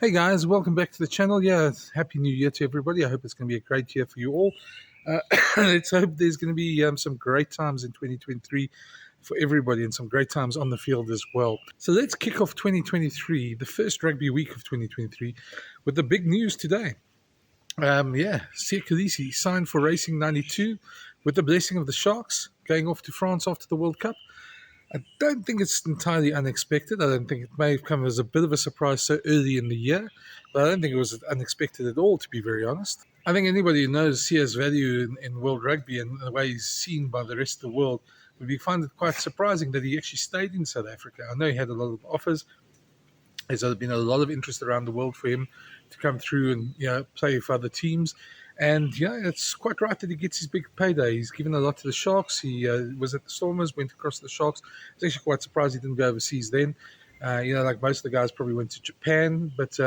Hey guys, welcome back to the channel. Yeah, happy new year to everybody. I hope it's going to be a great year for you all. Let's hope there's going to be some great times in 2023 for everybody and some great times on the field as well. So let's kick off 2023, the first rugby week of 2023, with the big news today. Kolisi signed for Racing 92 with the blessing of the Sharks, going off to France after the World Cup. I don't think it's entirely unexpected. I don't think it may have come as a bit of a surprise so early in the year, but I don't think it was unexpected at all, to be very honest. I think anybody who knows Sia's value in world rugby and the way he's seen by the rest of the world would find it quite surprising that he actually stayed in South Africa. I know he had a lot of offers. There's been a lot of interest around the world for him to come through and play for other teams. And it's quite right that he gets his big payday. He's given a lot to the Sharks. He was at the Stormers, went across to the Sharks. I was actually quite surprised he didn't go overseas then. Like most of the guys probably went to Japan. But,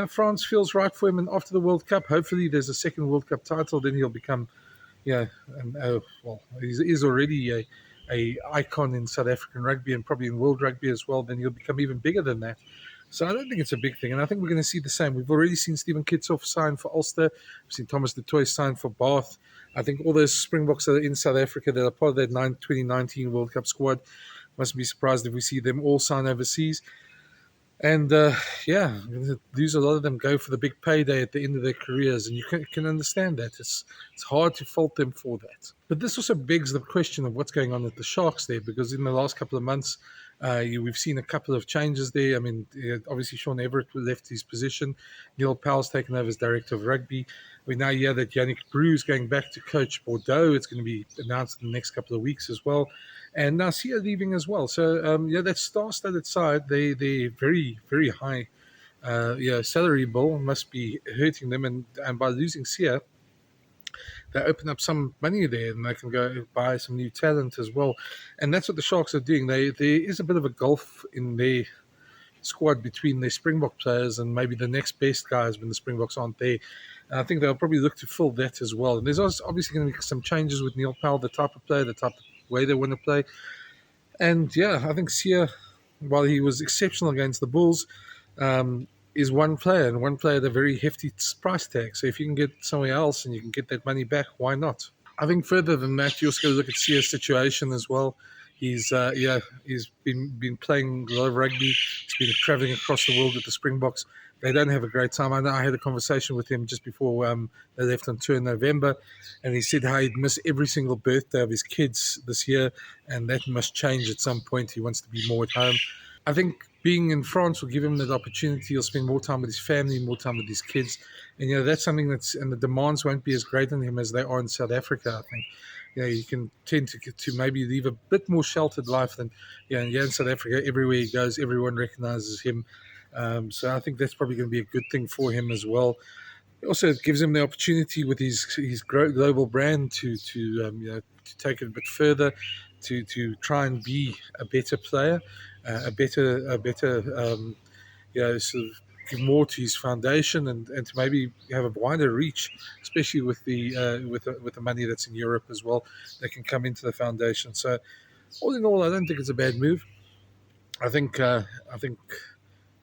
France feels right for him. And after the World Cup, hopefully there's a second World Cup title. Then he'll become, he is already a icon in South African rugby and probably in world rugby as well. Then he'll become even bigger than that. So I don't think it's a big thing, and I think we're going to see the same. We've already seen Stephen Kitsoff sign for Ulster. We've seen Thomas du Toit sign for Bath. I think all those Springboks that are in South Africa that are part of that 2019 World Cup squad, mustn't be surprised if we see them all sign overseas. And, lose a lot of them go for the big payday at the end of their careers, and you can understand that. It's hard to fault them for that. But this also begs the question of what's going on with the Sharks there, because in the last couple of months, we've seen a couple of changes there. I mean, obviously Sean Everett left his position. Neil Powell's taken over as director of rugby. We now hear that Yannick Brou is going back to coach Bordeaux. It's going to be announced in the next couple of weeks as well. And now Sia leaving as well. So, that star-studded side, they're very, very high. Salary bill must be hurting them. And by losing Sia, they open up some money there and they can go buy some new talent as well. And that's what the Sharks are doing. There is a bit of a gulf in their squad between their Springbok players and maybe the next best guys when the Springboks aren't there. And I think they'll probably look to fill that as well. And there's obviously going to be some changes with Neil Powell, the type of player, the type of way they want to play. And I think Sia, while he was exceptional against the Bulls, is one player, and one player at a very hefty price tag. So if you can get somewhere else and you can get that money back, why not? I think further than that, you also got to look at Sia's situation as well. He's been playing a lot of rugby. He's been traveling across the world with the Springboks. They don't have a great time. I know I had a conversation with him just before they left on tour in November, and he said how he'd miss every single birthday of his kids this year, and that must change at some point. He wants to be more at home. I think being in France will give him that opportunity. He'll spend more time with his family, more time with his kids. And, that's something and the demands won't be as great on him as they are in South Africa, I think. You can tend to maybe live a bit more sheltered life than, in South Africa, everywhere he goes, everyone recognizes him. So I think that's probably going to be a good thing for him as well. Also, it gives him the opportunity with his global brand to take it a bit further, to try and be a better player, a better sort of give more to his foundation and to maybe have a wider reach, especially with the money that's in Europe as well, that can come into the foundation. So, all in all, I don't think it's a bad move. I think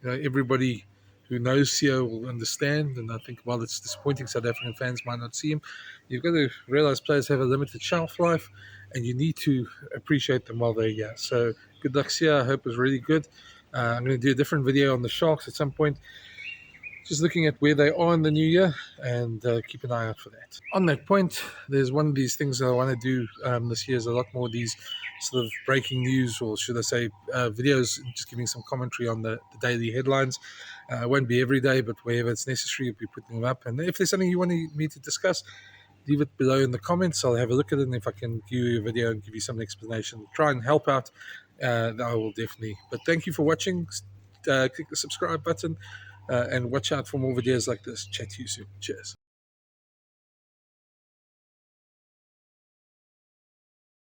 everybody who knows Sia will understand, and I think while it's disappointing South African fans might not see him, you've got to realize players have a limited shelf life, and you need to appreciate them while they're here. So good luck, Sia. I hope it was really good. I'm going to do a different video on the Sharks at some point, just looking at where they are in the new year, and keep an eye out for that. On that point, there's one of these things that I want to do this year is a lot more of these sort of breaking news, or should I say videos, just giving some commentary on the daily headlines. It won't be every day, but wherever it's necessary, we'll be putting them up. And if there's something you want me to discuss, leave it below in the comments. I'll have a look at it, and if I can give you a video and give you some explanation, try and help out, I will definitely. But thank you for watching. Click the subscribe button and watch out for more videos like this. Chat to you soon. Cheers.